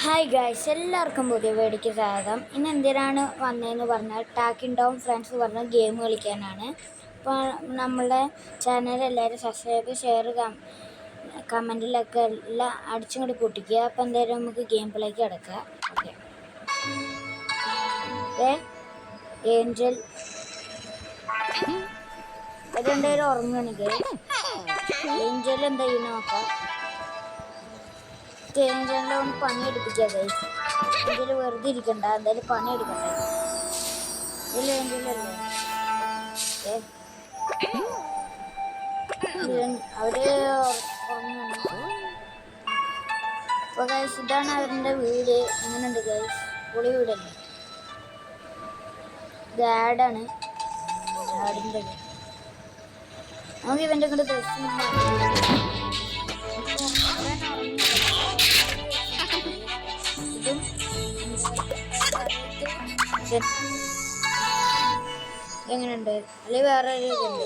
Hi guys, എല്ലാവർക്കും പുതിയ വീഡിയോയ്ക്ക് സ്വാഗതം. ഇന്ന് എന്തിനാണ് വന്നതെന്ന് പറഞ്ഞാൽ ടാക്കിംഗ് ടോം ഫ്രണ്ട്സ് പറഞ്ഞ ഗെയിം കളിക്കാനാണ്. അപ്പോൾ നമ്മളുടെ ചാനൽ എല്ലാവരും സബ്സ്ക്രൈബ്, ഷെയർ, കമൻറ്റിലൊക്കെ എല്ലാം അടിച്ചും കൂടി പൊട്ടിക്കുക. അപ്പോൾ എന്തായാലും നമുക്ക് ഗെയിം പ്ലേക്ക് കിടക്കാം. ഓക്കെ, ഏഞ്ചൽ രണ്ടുപേരും ഉറങ്ങുകയാണ് ഗൈസ്. ഏഞ്ചൽ എന്താ ചെയ്യുന്ന നോക്കാം. ഏഞ്ചലിനെ ഒന്ന് പണിയെടുപ്പിക്കുക ഗൈസ്. ഏഞ്ചൽ വെറുതെ ഇരിക്കണ്ട, എന്തായാലും പണിയെടുക്കണ്ടേ. ഇതിൽ ഏഞ്ചലല്ലേ അവര് ഉറങ്ങുകയാണ്. അപ്പോൾ ഗൈസ്, ഇതാണ് അവരുടെ വീട്. എങ്ങനെയുണ്ട് ഗൈസ്? പൊളി വീടല്ലേ. ഇത് ആഡാണ്, ആഡിൻ്റെ. നമുക്ക് ഇവൻ്റെ കൂടെ ഡ്രസ്സ് എങ്ങനെയുണ്ട്? അല്ലെങ്കിൽ വേറെ ഒരു ഇതുണ്ട്.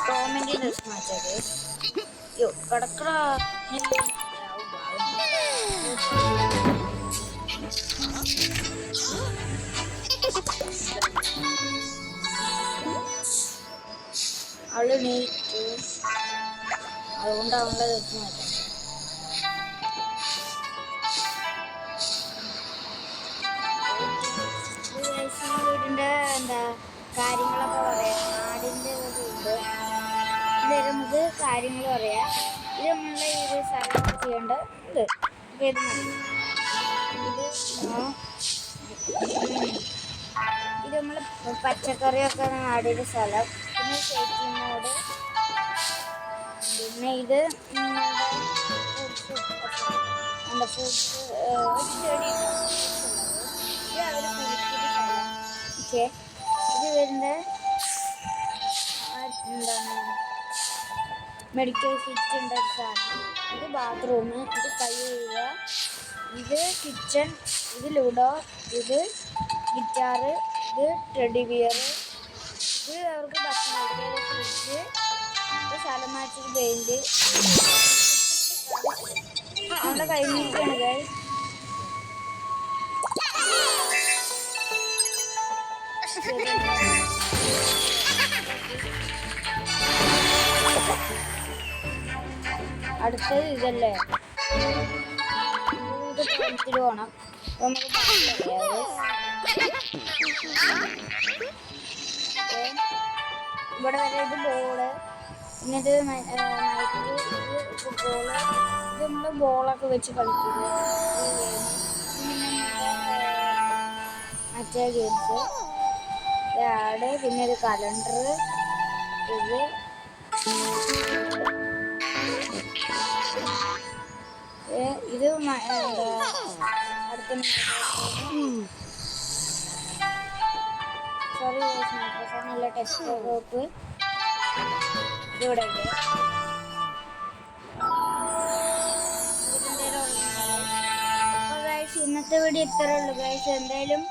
ടോമിൻ്റെ ഡ്രസ് മാറ്റാത്. യോ കിടക്കട. അവള് നീറ്റ്, അതുകൊണ്ട് അവളുടെ ഡ്രസ് മാറ്റാം. വീടിൻ്റെ എന്താ കാര്യങ്ങളൊക്കെ പറയാം. ആടിൻ്റെ ഉണ്ട്. ഇത് നമുക്ക് കാര്യങ്ങൾ പറയാം. ഇത് നമ്മളുടെ ഇത് സ്ഥലം ചെയ്യേണ്ട ഇത് ഇത് മതി. ഇത് നമ്മൾ പച്ചക്കറിയൊക്കെ ആടിൻ്റെ സ്ഥലം. പിന്നെ സേഫ്റ്റി മോഡ്. പിന്നെ ഇത് ഫ്രൂട്ട്സ് ചെടി ഇത് അവർ കുളിക്കുന്ന സ്ഥലം. ഓക്കെ, ഇത് വരുന്ന എന്താണ് മെഡിക്കൽ കിറ്റ് ഉണ്ട് ഒരു സാധനം. ഇത് ബാത്റൂം, ഇത് കൈ കഴുകുക, ഇത് കിച്ചൺ, ഇത് ലുഡോ, ഇത് ഗിറ്റാറ്, ഇത് ടെഡി ബിയർ, ഇത് അവർക്ക് ഭക്ഷണം കഴിക്കുക, ഇത് ഫ്രിഡ്ജ്, ഇത് സ്ഥലം മാറ്റിയൊരു പെയിൻറ്. അവിടെ കഴിഞ്ഞിരിക്കുകയാണ് ഗൈസ്. അടുത്തത് ഇതല്ലേ, ഇത് എടുത്തിട്ട് പോകണം. നമുക്ക് ഇവിടെ വരെ ഇത് ബോള്, പിന്നെ ഇത് മൈക്ക്, ഇത് ഫുട്ബോള്, ഇത് നമ്മൾ ബോളൊക്കെ വെച്ച് കളിക്കുക. പിന്നെ മറ്റേ ഗെയിംസ്, ഇത് ആഡ്, പിന്നെ ഇത് കലണ്ടർ, ഇത് ഇത് അടുത്ത സോറി മൈക്രോഫോണല്ല ടെസ്കോപ്പ്. ഇതിവിടെ ഇന്നത്തെ വീഡിയോ ഇത്രേ ഉള്ളൂ ഗൈസ്. എന്തായാലും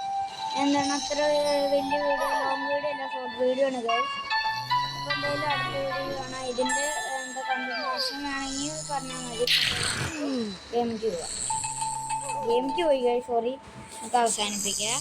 എന്താണ് അത്ര വലിയ വീഡിയോ, ലോങ് വീഡിയോ അല്ല, ഷോർട്ട് വീഡിയോ ആണ് ഗൈസ്. അപ്പോൾ എന്തായാലും അടുത്ത വീഡിയോ കാണാം. ഇതിൻ്റെ എന്താ കണ്ടിന്യൂഷൻ വേണമെങ്കിൽ പറഞ്ഞാൽ മതി. ഗെയിമിക്ക് പോവാം. ഗെയിമിക്ക് പോയി ഗൈസ്, സോറി. നമുക്ക് അവസാനിപ്പിക്കാം.